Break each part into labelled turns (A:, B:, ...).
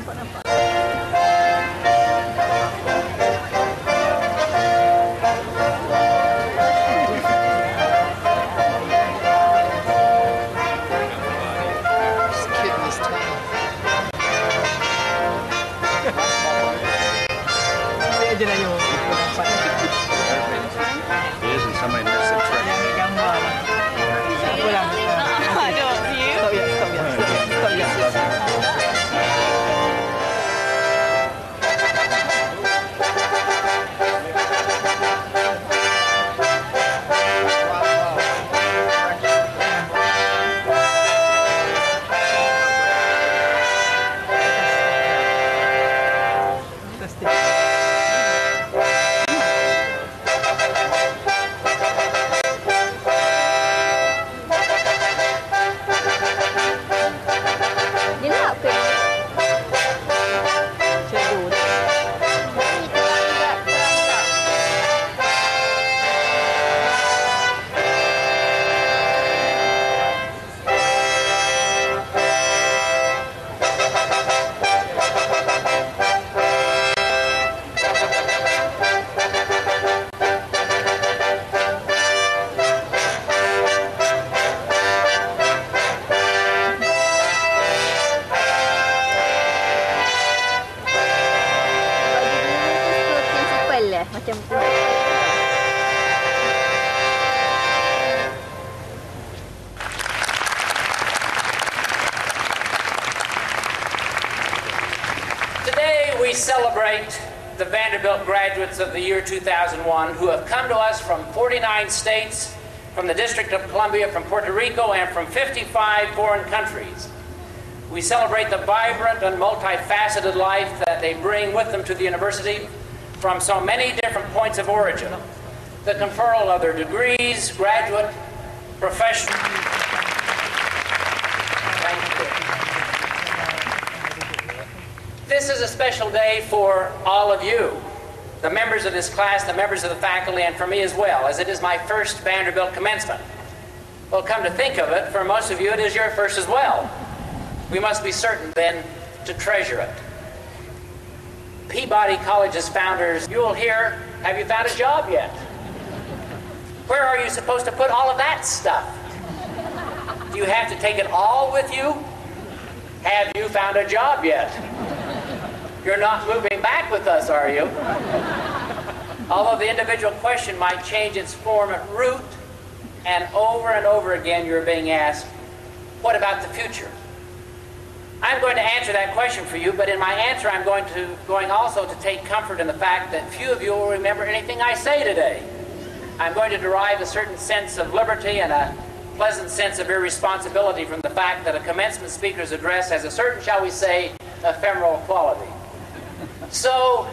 A: Nampak.
B: Today we celebrate the Vanderbilt graduates of the year 2001 who have come to us from 49 states, from the District of Columbia, from Puerto Rico, and from 55 foreign countries. We celebrate the vibrant and multifaceted life that they bring with them to the university from so many different points of origin. The conferral of their degrees, graduate, professional. This is a special day for all of you, the members of this class, the members of the faculty, and for me as well, as it is my first Vanderbilt commencement. Well, come to think of it, for most of you it is your first as well. We must be certain then to treasure it. Peabody College's founders, you will hear, have you found a job yet? Where are you supposed to put all of that stuff? Do you have to take it all with you? Have you found a job yet? You're not moving back with us, are you? Although the individual question might change its form and route, and over again you're being asked, what about the future? I'm going to answer that question for you, but in my answer I'm going also to take comfort in the fact that few of you will remember anything I say today. I'm going to derive a certain sense of liberty and a pleasant sense of irresponsibility from the fact that a commencement speaker's address has a certain, shall we say, ephemeral quality. So,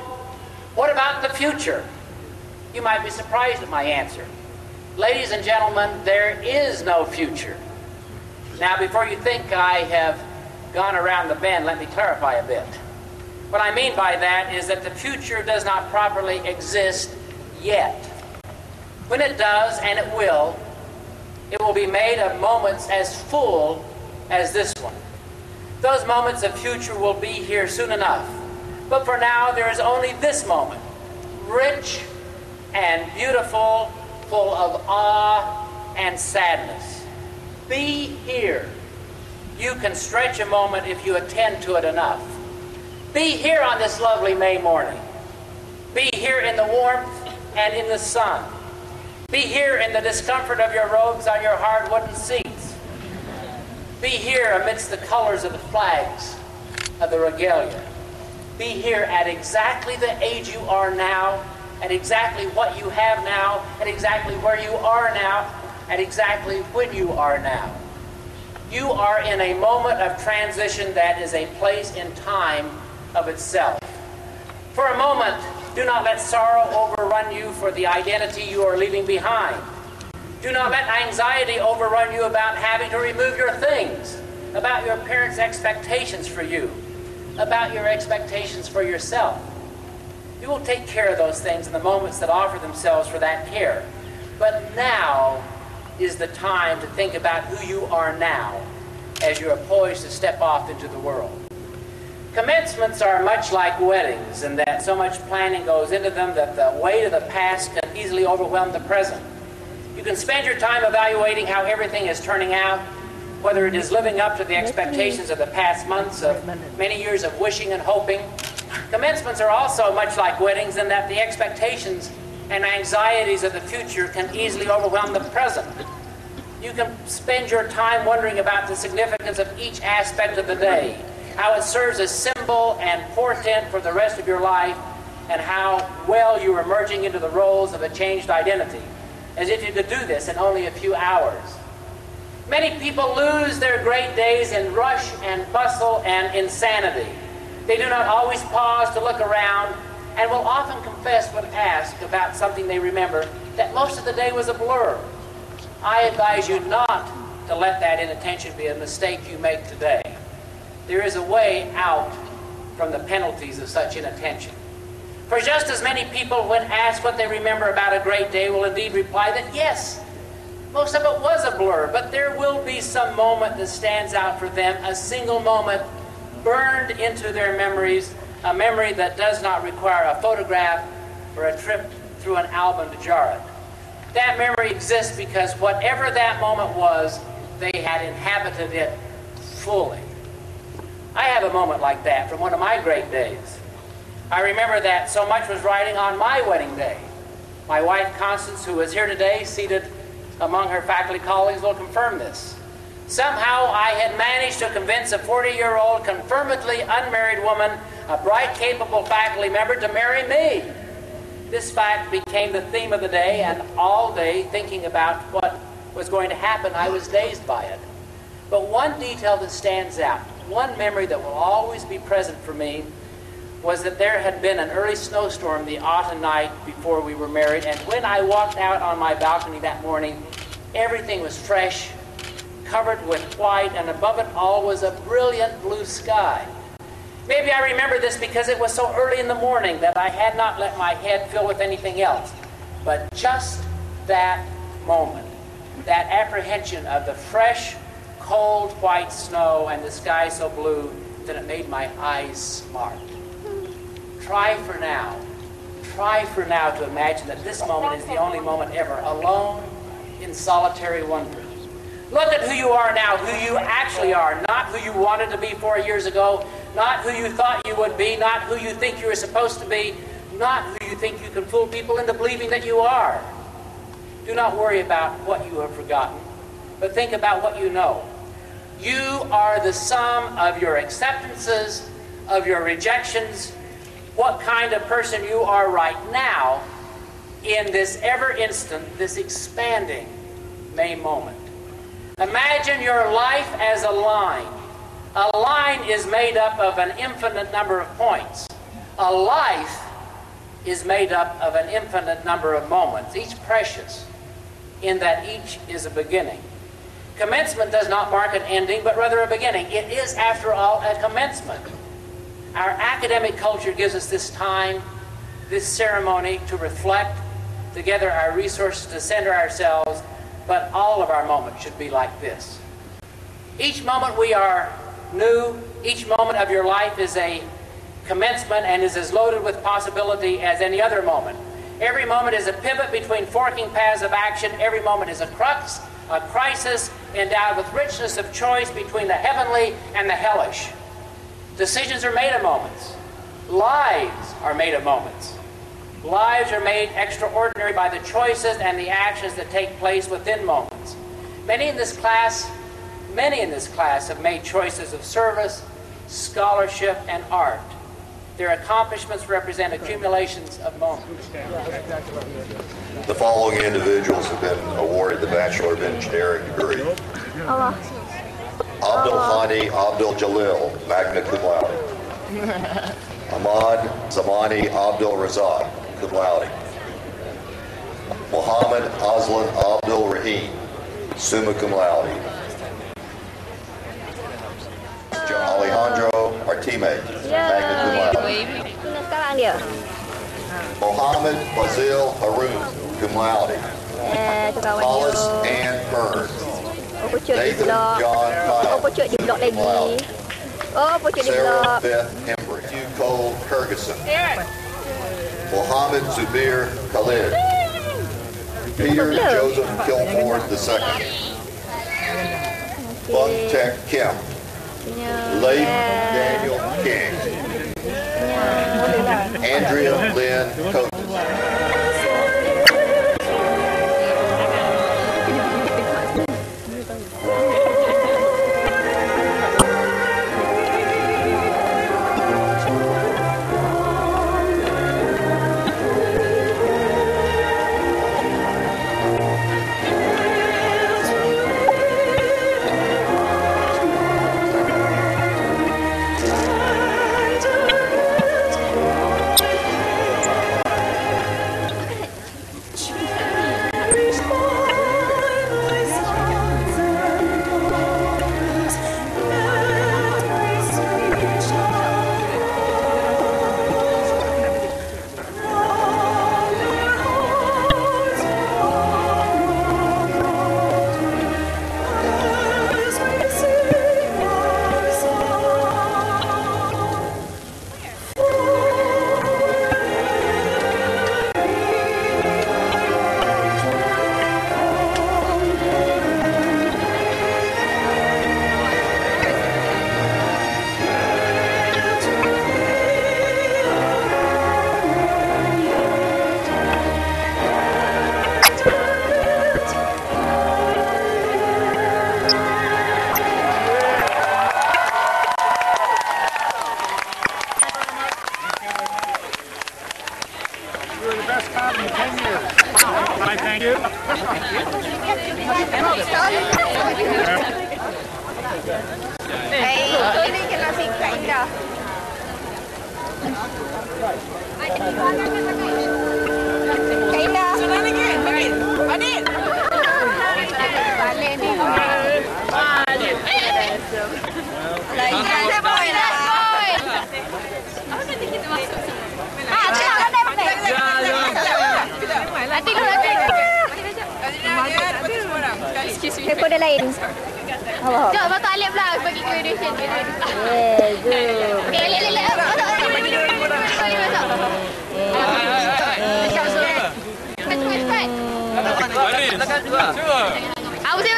B: what about the future? You might be surprised at my answer. Ladies and gentlemen, there is no future. Now, before you think I have gone around the bend, let me clarify a bit. What I mean by that is that the future does not properly exist yet. When it does, and it will be made of moments as full as this one. Those moments of future will be here soon enough. But for now, there is only this moment, rich and beautiful, full of awe and sadness. Be here. You can stretch a moment if you attend to it enough. Be here on this lovely May morning. Be here in the warmth and in the sun. Be here in the discomfort of your robes on your hard wooden seats. Be here amidst the colors of the flags of the regalia. Be here at exactly the age you are now, and exactly what you have now, and exactly where you are now, and exactly when you are now. You are in a moment of transition that is a place in time of itself. For a moment, Do not let sorrow overrun you for the identity you are leaving behind. Do not let anxiety overrun you about having to remove your things, about your parents' expectations for you, about your expectations for yourself. You will take care of those things in the moments that offer themselves for that care. But now is the time to think about who you are now as you are poised to step off into the world. Commencements are much like weddings in that so much planning goes into them that the weight of the past can easily overwhelm the present. You can spend your time evaluating how everything is turning out, whether it is living up to the expectations of the past months of many years of wishing and hoping. Commencements are also much like weddings in that the expectations and anxieties of the future can easily overwhelm the present. You can spend your time wondering about the significance of each aspect of the day, how it serves as symbol and portent for the rest of your life, and how well you are merging into the roles of a changed identity, as if you could do this in only a few hours. Many people lose their great days in rush and bustle and insanity. They do not always pause to look around and will often confess when asked about something they remember that most of the day was a blur. I advise you not to let that inattention be a mistake you make today. There is a way out from the penalties of such inattention. For just as many people, when asked what they remember about a great day, will indeed reply that yes, most of it was a blur, but there will be some moment that stands out for them, a single moment burned into their memories, a memory that does not require a photograph or a trip through an album to jar it. That memory exists because whatever that moment was, they had inhabited it fully. I have a moment like that from one of my great days. I remember that so much was riding on my wedding day. My wife, Constance, who is here today, seated among her faculty colleagues, will confirm this. Somehow I had managed to convince a 40-year-old, confirmedly unmarried woman, a bright, capable faculty member, to marry me. This fact became the theme of the day, and all day, thinking about what was going to happen, I was dazed by it. But one detail that stands out, one memory that will always be present for me, was that there had been an early snowstorm the autumn night before we were married, and when I walked out on my balcony that morning, everything was fresh, covered with white, and above it all was a brilliant blue sky. Maybe I remember this because it was so early in the morning that I had not let my head fill with anything else. But just that moment, that apprehension of the fresh, cold white snow and the sky so blue that it made my eyes smart. Try for now to imagine that this moment is the only moment ever, alone in solitary wonder. Look at who you are now, who you actually are, not who you wanted to be 4 years ago, not who you thought you would be, not who you think you were supposed to be, not who you think you can fool people into believing that you are. Do not worry about what you have forgotten, but think about what you know. You are the sum of your acceptances, of your rejections, what kind of person you are right now in this ever instant, this expanding May moment. Imagine your life as a line. A line is made up of an infinite number of points. A life is made up of an infinite number of moments, each precious, in that each is a beginning. Commencement does not mark an ending, but rather a beginning. It is, after all, a commencement. Our academic culture gives us this time, this ceremony to reflect, to gather our resources, to center ourselves, but all of our moments should be like this. Each moment we are new, each moment of your life is a commencement and is as loaded with possibility as any other moment. Every moment is a pivot between forking paths of action. Every moment is a crux, a crisis, endowed with richness of choice between the heavenly and the hellish. Decisions are made of moments. Lives are made of moments. Lives are made extraordinary by the choices and the actions that take place within moments. Many in this class have made choices of service, scholarship, and art. Their accomplishments represent accumulations of moments.
C: The following individuals have been awarded the Bachelor of Engineering degree. Abdul Hadi Abdul Jalil, magna cum laude. Ahmad Zamani Abdul Razak, cum laude. Muhammad Aslan Abdul Rahim, summa cum laude. Alejandro Artime, magna cum laude.
D: Sekarang dia.
C: Mohammed Fazil Harun, cum laude.
D: Tu kawan dia.
C: Hollis Ann Hearn.
D: Oh, pucuk di
C: Nathan
D: blok.
C: John Kyle.
D: Oh, pucuk di blok lagi. Oh, pucuk di
C: Sarah
D: blok.
C: Beth Embry. Hugh Cole Ferguson. Muhammad Zubir Khalid. Peter Joseph Kilford II. Bung Tech Kim. Leif Daniel King. Andrea Lynn Coates.
D: Ini kena sikat indah. Kainah. Sudah lagi. Adil. Adil. Balik ni. Adil. Saya boy lah. Boy. Apa nanti kita masuk? Jangan. Adil. Recorder lain. Jom, masuk Alif lah. Bagi gradation. Zoom. Okay, Alif.
E: Tekan juga. Cuba.
D: Pusing.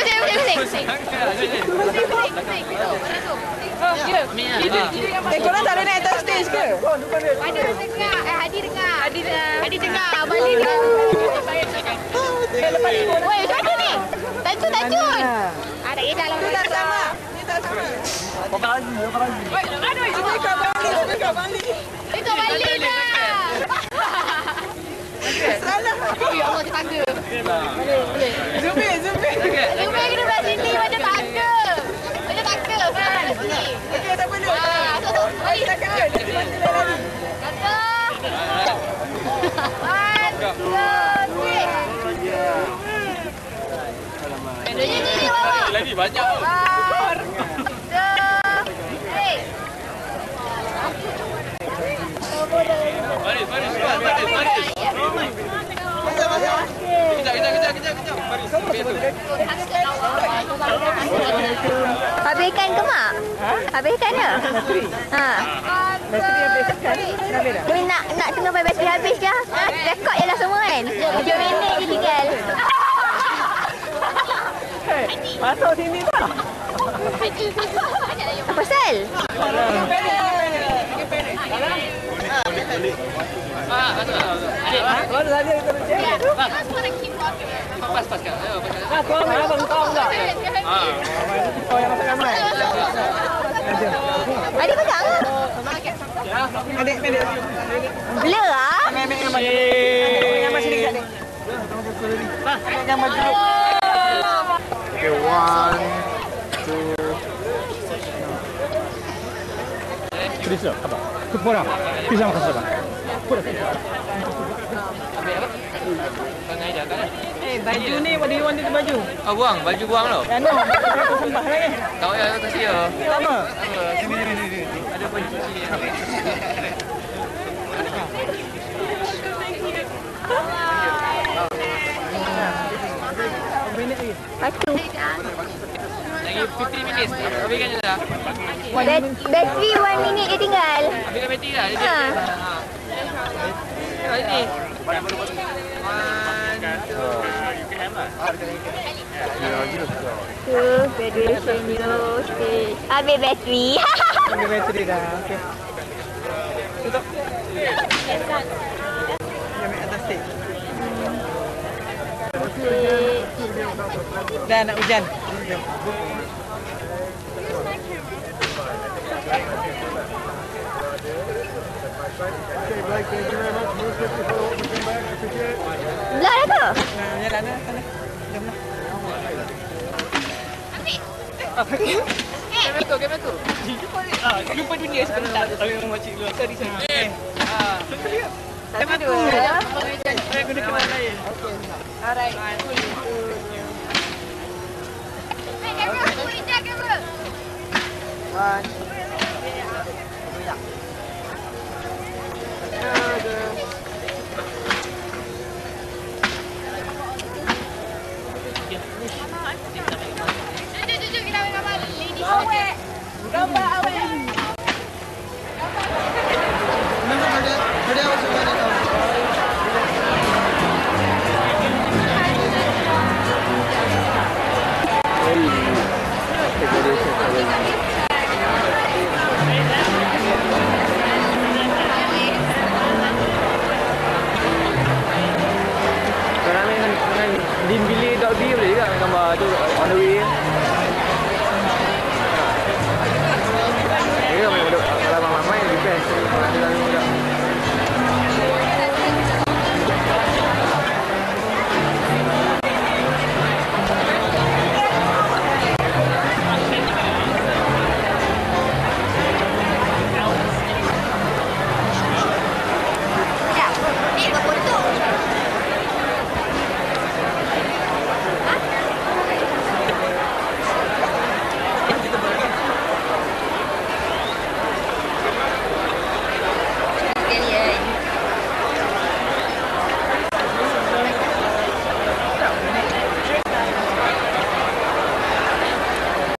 A: Korang tak ada naik atas stage ke?
D: Ada dengar. Hadi dengar. Balik dia. Woi, macam mana ni? Tajun. Tak kisah lah.
A: Dia tak sama.
E: Bukan lagi.
A: Woi, Zubir balik.
D: Ikut balik dah.
A: Salah.
D: Ya Allah, dia tangga.
A: Zubir.
D: Zubir kena belah sini macam tangga. Belah sini.
A: Okey, tak boleh.
D: Balik.
A: Takkan dia. Nanti lari.
D: Kata. 1, 2, 3. Ni bawah.
E: Lagi banyak.
D: 1, 2, 3.
E: Baris. Kejap.
D: Habiskan ke mak? Habiskan ke? Ha. Kau nak tengah habis ke? Rekod je lah semua kan? 7 minit je tinggal.
A: Masuk sini tak?
D: Apa pasal?
A: Kau dah saja kita bercakap.
E: Pas kan. Ayo, pas.
A: Kau nak abang kau enggak? Kau yang masuk kamera.
D: Adik pegang ke?
A: Adik.
D: Blur lah.
A: Ambil gambar sini adik. Ambil gambar dulu.
F: Okay, 1, 2. Terus apa?
A: Pura. Pizza makan siapa? Pura.
E: Ambil apa? Kau nak ajar kan?
A: Baju ni, what do you want itu baju?
E: Oh, buang. Baju buang tau.
A: Ya, no. Aku sembah lagi.
E: Tak payah, aku kasih ya.
A: Sama.
E: Sini. Ada baju cuci.
D: Satu.
E: Lagi 15 minit. Habiskan je dah.
D: Bateri 1 minit dia tinggal.
E: Habiskan bateri dah. Dia
D: Ha.
E: Tengok sini.
D: Graduation you stage. Habis bateri.
A: Ambil bateri dah. Okey. Tutup. Ambil atas stage. Dah nak hujan.
D: Belah dah tu.
A: Jalan dah sana. Jom lah.
E: Kamera tu.
A: Lupa dunia sebentar. Tolong makcik dulu. Tadi sana.
D: Satu dua.
A: Saya guna kemas lain.
D: Alright.
A: Gambar awal.
E: Dengan Dim Billy.B boleh juga gambar tu on the way.